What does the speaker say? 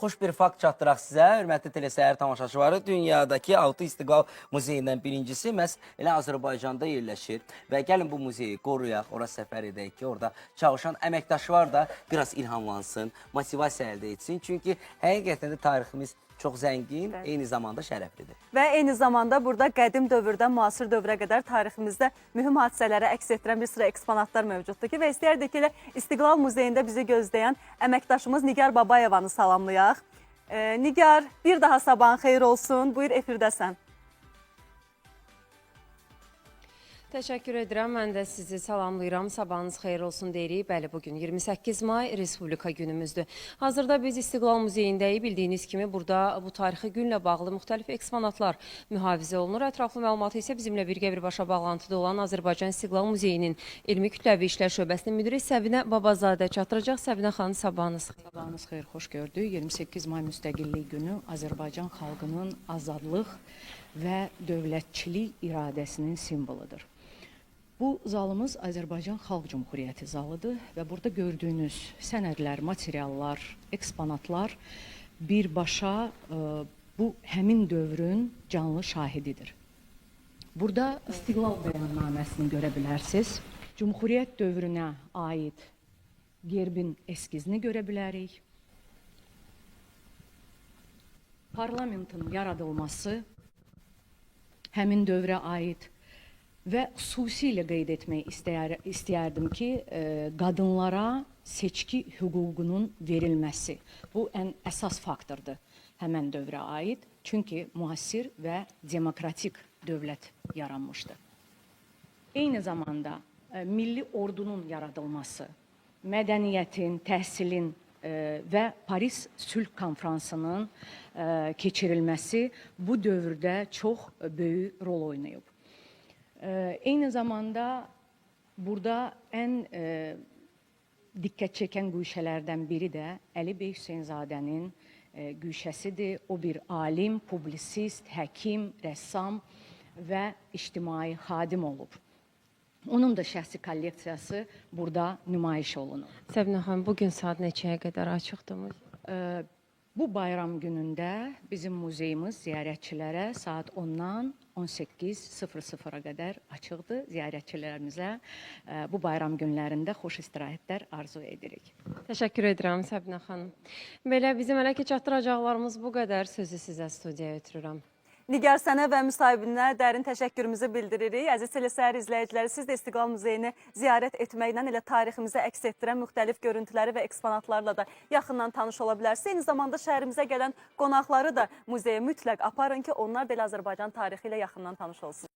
xoş bir fakt çatdıraq sizə, hörmətli telesəyər tamaşaçıları. Dünyadakı 6 istiqlal muzeyindən birincisi məhz elə Azərbaycanda yerləşir. Və gəlin bu muzeyi qoruyaq, ora səfər edək ki, orada çalışan əməkdaşlar da biraz ilhamlansın, motivasiya əldə etsin. Çünki həqiqətən də tariximiz çox zəngin, eyni zamanda şərəflidir. Və eyni zamanda burada qədim dövrdən müasir dövrə qədər tariximizdə mühüm hadisələri əks etdirən bir sıra eksponatlar mövcuddur ki, və istəyərdik ki, elə İstiqlal Muzeyində bizi gözləyən əməkdaşımız Nigar Babayevanı salamlayaq. Nigar, bir daha sabahın xeyir olsun. Buyur, efirdəsən. Təşəkkür edirəm. Mən də sizi salamlayıram. Sabahınız xeyir olsun deyirik. Bəli, bugün 28 may Respublika günümüzdür. Hazırda biz İstiqlal Muzeyindəyik. Bildiyiniz kimi burada bu tarixi günlə bağlı müxtəlif eksponatlar mühafizə olunur. Ətraflı məlumatı isə bizimlə birgə-birbaşa bağlantıda olan Azərbaycan İstiqlal Muzeyinin Elmi Kütləvi İşlər Şöbəsinin müdiri Səvinə Babazadə çatdıracaq. Səvinə xanım, sabahınız xeyir. Sabahınız xeyir, xoş gördük. 28 may müstəqillik günü Azərbaycan xalqının azadlıq və dövlətçilik iradəsinin simvoludur. Bu zalımız Azərbaycan Xalq Cumhuriyyəti zalıdır və burada gördüyünüz sənədlər, materiallar, eksponatlar birbaşa bu həmin dövrün canlı şahididir. Burada İstiqlal bəyannaməsini görə bilərsiniz. Cumhuriyyət dövrünə aid gerbin eskizini görə bilərik. Parlamentin yaradılması həmin dövrə aid. Və xüsusilə qeyd etmək istəyərdim ki, qadınlara seçki hüququnun verilməsi bu ən əsas faktordur həmən dövrə aid. Çünki müasir və demokratik dövlət yaranmışdı. Eyni zamanda milli ordunun yaradılması, mədəniyyətin, təhsilin və Paris Sülh Konfransının keçirilməsi bu dövrdə çox böyük rol oynayıb. Eyni zamanda burada ən diqqət çəkən güşələrdən biri də Əli Bəy Hüseynzadənin güşəsidir. O bir alim, publisist, həkim, rəssam və ictimai xadim olub. Onun da şəxsi kolleksiyası burada nümayiş olunur. Səvinə xanım, bugün saat neçəyə qədər açıqdır? Bu bayram günündə bizim muzeyimiz ziyarətçilərə saat 10-dan 18:00-a qədər açıqdır. Ziyarətçilərimizə bu bayram günlərində xoş istirahətlər arzu edirik. Təşəkkür edirəm Səvinə xanım. Belə bizim hələ ki çatdıracaqlarımız bu qədər. Sözü sizə studiyaya ötürürəm. Nigar, sənə və müsahibinə dərin təşəkkürümüzü bildiririk. Əziz telesəyər izləyiciləri, siz də İstiqlal Muzeyini ziyarət etməklə elə tariximizə əks etdirən müxtəlif görüntüləri və eksponatlarla da yaxından tanış ola bilərsiniz. Eyni zamanda şəhərimizə gələn qonaqları da muzeyə mütləq aparın ki, onlar da elə Azərbaycan tarixi ilə yaxından tanış olsun.